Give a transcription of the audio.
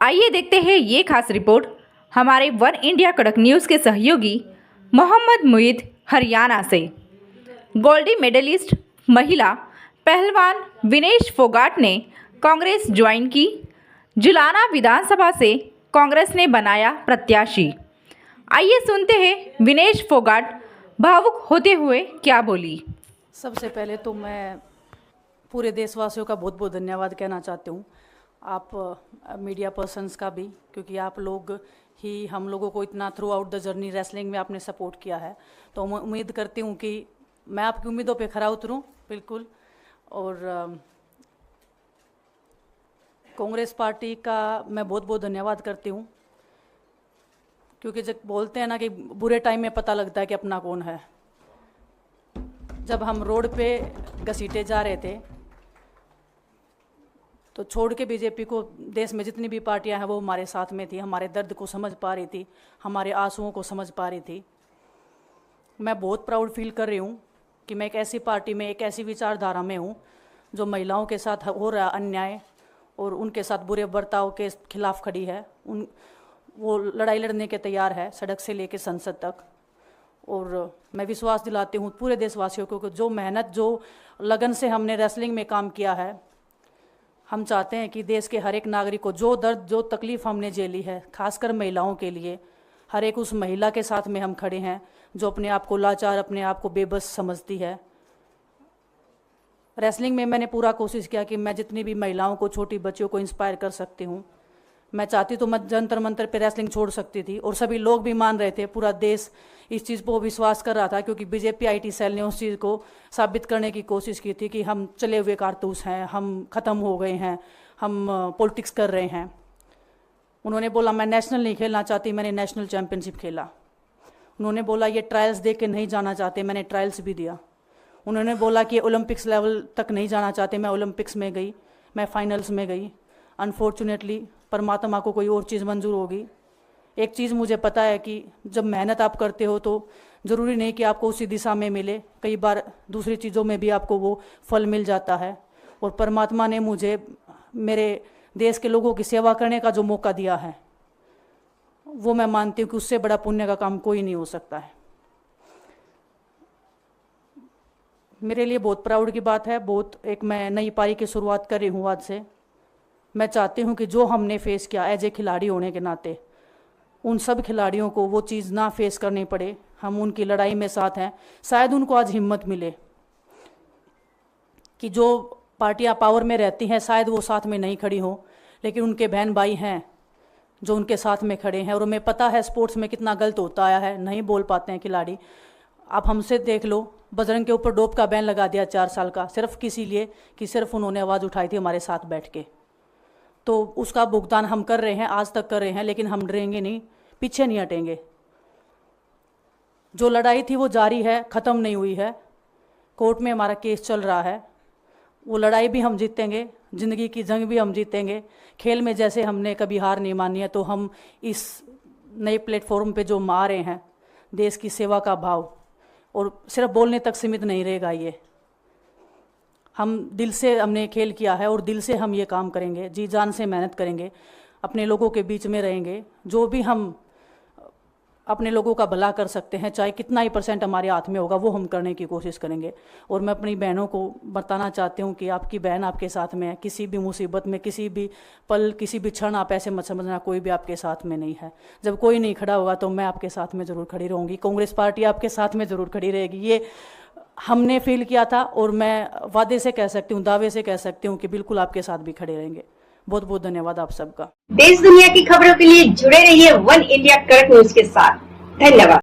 आइए देखते हैं ये खास रिपोर्ट हमारे वन इंडिया कड़क न्यूज़ के सहयोगी मोहम्मद मुईद हरियाणा से। गोल्डी मेडलिस्ट महिला पहलवान विनेश फोगाट ने कांग्रेस ज्वाइन की। जुलाना विधानसभा से कांग्रेस ने बनाया प्रत्याशी। आइए सुनते हैं विनेश फोगाट भावुक होते हुए क्या बोली। सबसे पहले तो मैं पूरे देशवासियों का बहुत बहुत धन्यवाद कहना चाहती हूँ, आप मीडिया पर्सन्स का भी, क्योंकि आप लोग ही हम लोगों को इतना through out the journey wrestling में आपने सपोर्ट किया है। तो मैं उम्मीद करती हूँ कि मैं आपकी उम्मीदों पे खरा उतरूँ बिल्कुल। और कांग्रेस पार्टी का मैं बहुत बहुत धन्यवाद करती हूँ, क्योंकि जब बोलते हैं ना कि बुरे टाइम में पता लगता है कि अपना कौन है। जब हम रोड पे घसीटे जा रहे थे तो छोड़ के बीजेपी को देश में जितनी भी पार्टियां हैं वो हमारे साथ में थी, हमारे दर्द को समझ पा रही थी, हमारे आंसुओं को समझ पा रही थी। मैं बहुत प्राउड फील कर रही हूँ कि मैं एक ऐसी पार्टी में, एक ऐसी विचारधारा में हूँ जो महिलाओं के साथ हो रहा अन्याय और उनके साथ बुरे बर्ताव के खिलाफ खड़ी है। वो लड़ाई लड़ने के तैयार है, सड़क से लेकर संसद तक। और मैं विश्वास दिलाती हूँ पूरे देशवासियों को कि जो मेहनत, जो लगन से हमने रेसलिंग में काम किया है, हम चाहते हैं कि देश के हर एक नागरिक को जो दर्द, जो तकलीफ़ हमने झेली है, खासकर महिलाओं के लिए, हर एक उस महिला के साथ में हम खड़े हैं जो अपने आप को लाचार, अपने आप को बेबस समझती है। रेसलिंग में मैंने पूरा कोशिश किया कि मैं जितनी भी महिलाओं को, छोटी बच्चियों को इंस्पायर कर सकती हूँ। मैं चाहती तो मैं जंतर मंतर पे रेसलिंग छोड़ सकती थी, और सभी लोग भी मान रहे थे, पूरा देश इस चीज़ को विश्वास कर रहा था, क्योंकि बीजेपी आईटी सेल ने उस चीज़ को साबित करने की कोशिश की थी कि हम चले हुए कारतूस हैं, हम ख़त्म हो गए हैं, हम पॉलिटिक्स कर रहे हैं। उन्होंने बोला मैं नेशनल नहीं खेलना चाहती, मैंने नेशनल चैम्पियनशिप खेला। उन्होंने बोला ये ट्रायल्स दे के नहीं जाना चाहते, मैंने ट्रायल्स भी दिया। उन्होंने बोला कि ओलंपिक्स लेवल तक नहीं जाना चाहते, मैं ओलंपिक्स में गई, मैं फाइनल्स में गई। अनफॉर्चुनेटली परमात्मा को कोई और चीज़ मंजूर होगी। एक चीज़ मुझे पता है कि जब मेहनत आप करते हो तो ज़रूरी नहीं कि आपको उसी दिशा में मिले, कई बार दूसरी चीज़ों में भी आपको वो फल मिल जाता है। और परमात्मा ने मुझे मेरे देश के लोगों की सेवा करने का जो मौका दिया है, वो मैं मानती हूँ कि उससे बड़ा पुण्य का काम कोई नहीं हो सकता है। मेरे लिए बहुत प्राउड की बात है। बहुत एक मैं नई पारी की शुरुआत कर रही हूँ आज से। मैं चाहती हूँ कि जो हमने फेस किया एज ए खिलाड़ी होने के नाते, उन सब खिलाड़ियों को वो चीज़ ना फेस करनी पड़े। हम उनकी लड़ाई में साथ हैं। शायद उनको आज हिम्मत मिले कि जो पार्टियां पावर में रहती हैं शायद वो साथ में नहीं खड़ी हों, लेकिन उनके बहन भाई हैं जो उनके साथ में खड़े हैं। और हमें पता है स्पोर्ट्स में कितना गलत होता आया है, नहीं बोल पाते हैं खिलाड़ी। आप हमसे देख लो, बजरंग के ऊपर डोप का बैन लगा दिया 4 साल का, सिर्फ किसी लिए कि सिर्फ उन्होंने आवाज़ उठाई थी हमारे साथ बैठ के। तो उसका भुगतान हम कर रहे हैं, आज तक कर रहे हैं, लेकिन हम डरेंगे नहीं, पीछे नहीं हटेंगे। जो लड़ाई थी वो जारी है, ख़त्म नहीं हुई है। कोर्ट में हमारा केस चल रहा है, वो लड़ाई भी हम जीतेंगे, ज़िंदगी की जंग भी हम जीतेंगे। खेल में जैसे हमने कभी हार नहीं मानी है, तो हम इस नए प्लेटफॉर्म पे जो आ रहे हैं, देश की सेवा का भाव, और सिर्फ बोलने तक सीमित नहीं रहेगा ये। हम दिल से हमने खेल किया है और दिल से हम ये काम करेंगे, जी जान से मेहनत करेंगे, अपने लोगों के बीच में रहेंगे। जो भी हम अपने लोगों का भला कर सकते हैं, चाहे कितना ही % हमारे हाथ में होगा, वो हम करने की कोशिश करेंगे। और मैं अपनी बहनों को बताना चाहती हूँ कि आपकी बहन आपके साथ में है। किसी भी मुसीबत में, किसी भी पल, किसी भी क्षण आप ऐसे मत समझना कोई भी आपके साथ में नहीं है। जब कोई नहीं खड़ा होगा तो मैं आपके साथ में ज़रूर खड़ी रहूँगी, कांग्रेस पार्टी आपके साथ में ज़रूर खड़ी रहेगी। ये हमने फील किया था, और मैं वादे से कह सकती हूँ, दावे से कह सकती हूँ कि बिल्कुल आपके साथ भी खड़े रहेंगे। बहुत बहुत धन्यवाद आप सबका। देश दुनिया की खबरों के लिए जुड़े रहिए वन इंडिया कड़क न्यूज के साथ। धन्यवाद।